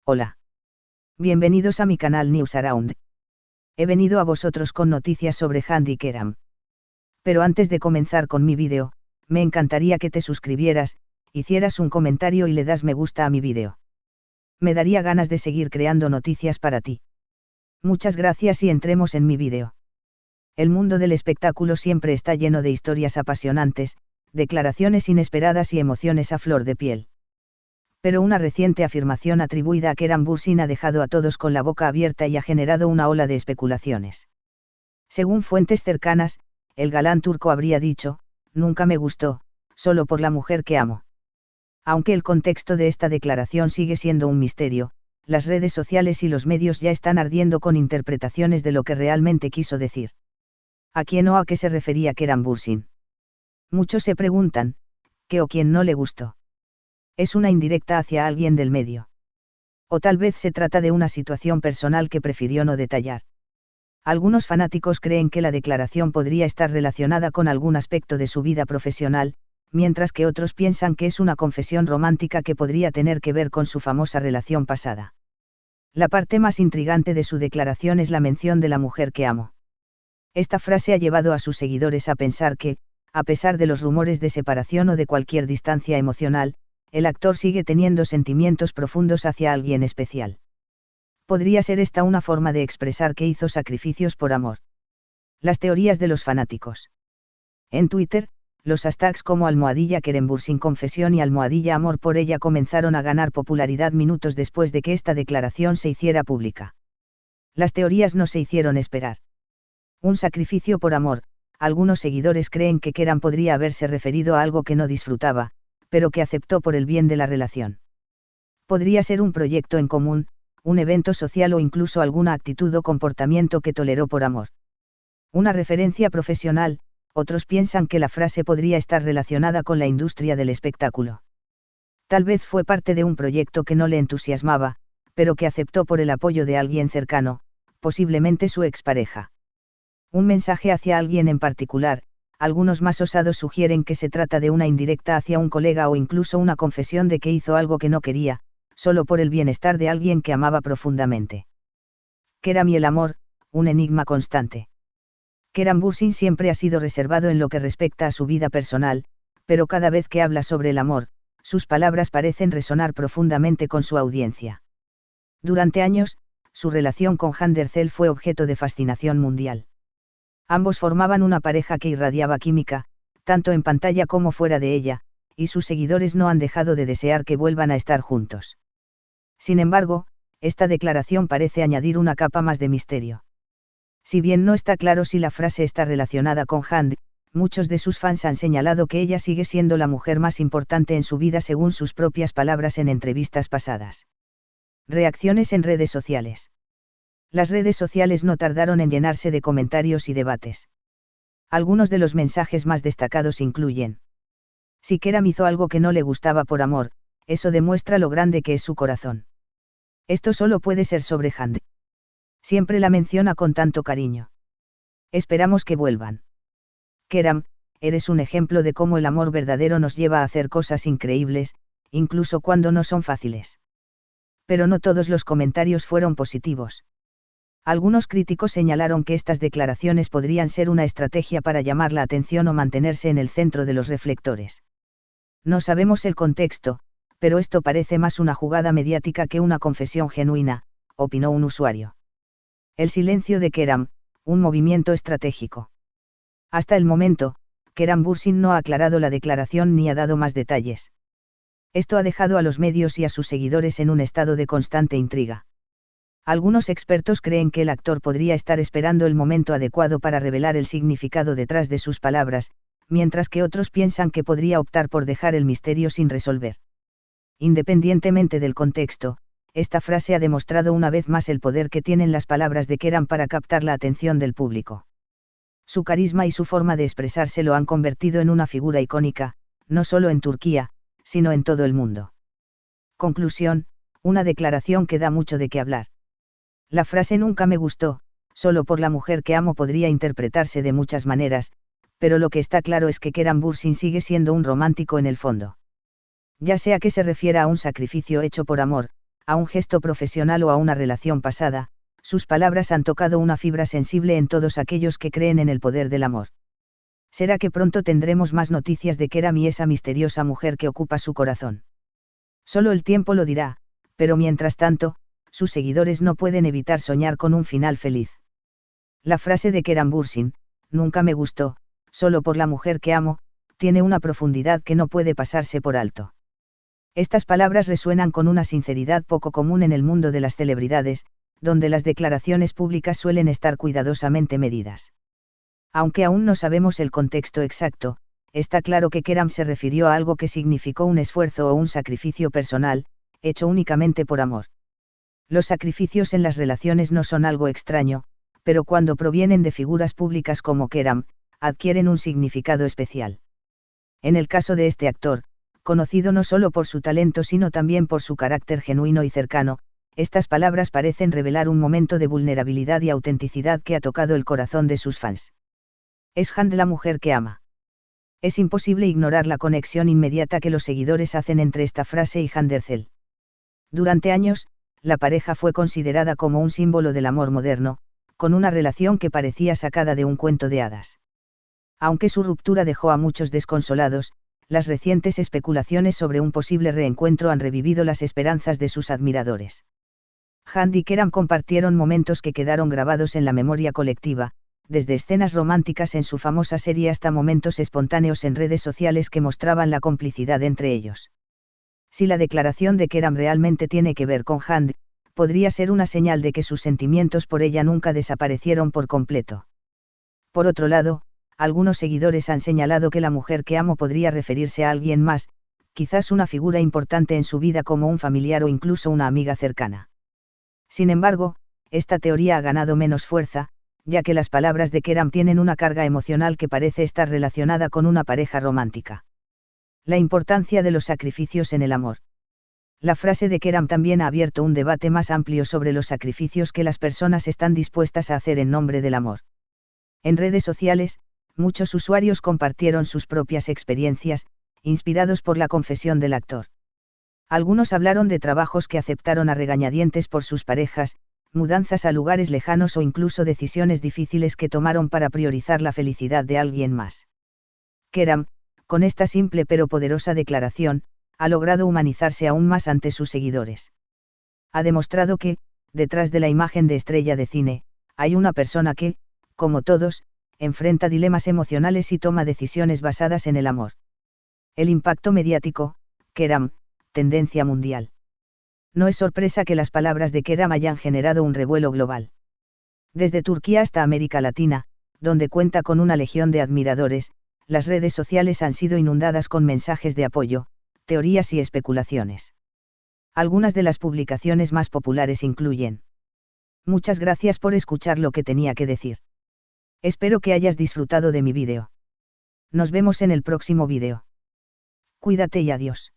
Hola. Bienvenidos a mi canal News Around. He venido a vosotros con noticias sobre Handy Keram. Pero antes de comenzar con mi vídeo, me encantaría que te suscribieras, hicieras un comentario y le das me gusta a mi vídeo. Me daría ganas de seguir creando noticias para ti. Muchas gracias y entremos en mi vídeo. El mundo del espectáculo siempre está lleno de historias apasionantes, declaraciones inesperadas y emociones a flor de piel. Pero una reciente afirmación atribuida a Keram Bürsin ha dejado a todos con la boca abierta y ha generado una ola de especulaciones. Según fuentes cercanas, el galán turco habría dicho: "Nunca me gustó, solo por la mujer que amo". Aunque el contexto de esta declaración sigue siendo un misterio, las redes sociales y los medios ya están ardiendo con interpretaciones de lo que realmente quiso decir. ¿A quién o a qué se refería Keram Bürsin? Muchos se preguntan, ¿qué o quién no le gustó? ¿Es una indirecta hacia alguien del medio? O tal vez se trata de una situación personal que prefirió no detallar. Algunos fanáticos creen que la declaración podría estar relacionada con algún aspecto de su vida profesional, mientras que otros piensan que es una confesión romántica que podría tener que ver con su famosa relación pasada. La parte más intrigante de su declaración es la mención de la mujer que amo. Esta frase ha llevado a sus seguidores a pensar que, a pesar de los rumores de separación o de cualquier distancia emocional, el actor sigue teniendo sentimientos profundos hacia alguien especial. ¿Podría ser esta una forma de expresar que hizo sacrificios por amor? Las teorías de los fanáticos. En Twitter, los hashtags como #Keram Bürsin confesión y #amor por ella comenzaron a ganar popularidad minutos después de que esta declaración se hiciera pública. Las teorías no se hicieron esperar. Un sacrificio por amor. Algunos seguidores creen que Keram podría haberse referido a algo que no disfrutaba, pero que aceptó por el bien de la relación. Podría ser un proyecto en común, un evento social o incluso alguna actitud o comportamiento que toleró por amor. Una referencia profesional. Otros piensan que la frase podría estar relacionada con la industria del espectáculo. Tal vez fue parte de un proyecto que no le entusiasmaba, pero que aceptó por el apoyo de alguien cercano, posiblemente su expareja. Un mensaje hacia alguien en particular. Algunos más osados sugieren que se trata de una indirecta hacia un colega o incluso una confesión de que hizo algo que no quería, solo por el bienestar de alguien que amaba profundamente. Keram y el amor, un enigma constante. Keram Bürsin siempre ha sido reservado en lo que respecta a su vida personal, pero cada vez que habla sobre el amor, sus palabras parecen resonar profundamente con su audiencia. Durante años, su relación con Hande Erçel fue objeto de fascinación mundial. Ambos formaban una pareja que irradiaba química, tanto en pantalla como fuera de ella, y sus seguidores no han dejado de desear que vuelvan a estar juntos. Sin embargo, esta declaración parece añadir una capa más de misterio. Si bien no está claro si la frase está relacionada con Hande, muchos de sus fans han señalado que ella sigue siendo la mujer más importante en su vida según sus propias palabras en entrevistas pasadas. Reacciones en redes sociales. Las redes sociales no tardaron en llenarse de comentarios y debates. Algunos de los mensajes más destacados incluyen: si Keram hizo algo que no le gustaba por amor, eso demuestra lo grande que es su corazón. Esto solo puede ser sobre Hande. Siempre la menciona con tanto cariño. Esperamos que vuelvan. Keram, eres un ejemplo de cómo el amor verdadero nos lleva a hacer cosas increíbles, incluso cuando no son fáciles. Pero no todos los comentarios fueron positivos. Algunos críticos señalaron que estas declaraciones podrían ser una estrategia para llamar la atención o mantenerse en el centro de los reflectores. No sabemos el contexto, pero esto parece más una jugada mediática que una confesión genuina, opinó un usuario. El silencio de Keram, un movimiento estratégico. Hasta el momento, Keram Bürsin no ha aclarado la declaración ni ha dado más detalles. Esto ha dejado a los medios y a sus seguidores en un estado de constante intriga. Algunos expertos creen que el actor podría estar esperando el momento adecuado para revelar el significado detrás de sus palabras, mientras que otros piensan que podría optar por dejar el misterio sin resolver. Independientemente del contexto, esta frase ha demostrado una vez más el poder que tienen las palabras de Keram para captar la atención del público. Su carisma y su forma de expresarse lo han convertido en una figura icónica, no solo en Turquía, sino en todo el mundo. Conclusión, una declaración que da mucho de qué hablar. La frase "nunca me gustó, solo por la mujer que amo" podría interpretarse de muchas maneras, pero lo que está claro es que Keram Bürsin sigue siendo un romántico en el fondo. Ya sea que se refiera a un sacrificio hecho por amor, a un gesto profesional o a una relación pasada, sus palabras han tocado una fibra sensible en todos aquellos que creen en el poder del amor. ¿Será que pronto tendremos más noticias de Keram y esa misteriosa mujer que ocupa su corazón? Solo el tiempo lo dirá, pero mientras tanto, sus seguidores no pueden evitar soñar con un final feliz. La frase de Keram Bürsin, nunca me gustó, solo por la mujer que amo, tiene una profundidad que no puede pasarse por alto. Estas palabras resuenan con una sinceridad poco común en el mundo de las celebridades, donde las declaraciones públicas suelen estar cuidadosamente medidas. Aunque aún no sabemos el contexto exacto, está claro que Keram se refirió a algo que significó un esfuerzo o un sacrificio personal, hecho únicamente por amor. Los sacrificios en las relaciones no son algo extraño, pero cuando provienen de figuras públicas como Keram, adquieren un significado especial. En el caso de este actor, conocido no solo por su talento sino también por su carácter genuino y cercano, estas palabras parecen revelar un momento de vulnerabilidad y autenticidad que ha tocado el corazón de sus fans. Es Hand la mujer que ama. Es imposible ignorar la conexión inmediata que los seguidores hacen entre esta frase y Hand Erçel. Durante años, la pareja fue considerada como un símbolo del amor moderno, con una relación que parecía sacada de un cuento de hadas. Aunque su ruptura dejó a muchos desconsolados, las recientes especulaciones sobre un posible reencuentro han revivido las esperanzas de sus admiradores. Hand y Keram compartieron momentos que quedaron grabados en la memoria colectiva, desde escenas románticas en su famosa serie hasta momentos espontáneos en redes sociales que mostraban la complicidad entre ellos. Si la declaración de Keram realmente tiene que ver con Hand, podría ser una señal de que sus sentimientos por ella nunca desaparecieron por completo. Por otro lado, algunos seguidores han señalado que la mujer que amo podría referirse a alguien más, quizás una figura importante en su vida como un familiar o incluso una amiga cercana. Sin embargo, esta teoría ha ganado menos fuerza, ya que las palabras de Keram tienen una carga emocional que parece estar relacionada con una pareja romántica. La importancia de los sacrificios en el amor. La frase de Keram también ha abierto un debate más amplio sobre los sacrificios que las personas están dispuestas a hacer en nombre del amor. En redes sociales, muchos usuarios compartieron sus propias experiencias, inspirados por la confesión del actor. Algunos hablaron de trabajos que aceptaron a regañadientes por sus parejas, mudanzas a lugares lejanos o incluso decisiones difíciles que tomaron para priorizar la felicidad de alguien más. Keram, con esta simple pero poderosa declaración, ha logrado humanizarse aún más ante sus seguidores. Ha demostrado que, detrás de la imagen de estrella de cine, hay una persona que, como todos, enfrenta dilemas emocionales y toma decisiones basadas en el amor. El impacto mediático, Keram, tendencia mundial. No es sorpresa que las palabras de Keram hayan generado un revuelo global. Desde Turquía hasta América Latina, donde cuenta con una legión de admiradores, las redes sociales han sido inundadas con mensajes de apoyo, teorías y especulaciones. Algunas de las publicaciones más populares incluyen: muchas gracias por escuchar lo que tenía que decir. Espero que hayas disfrutado de mi vídeo. Nos vemos en el próximo vídeo. Cuídate y adiós.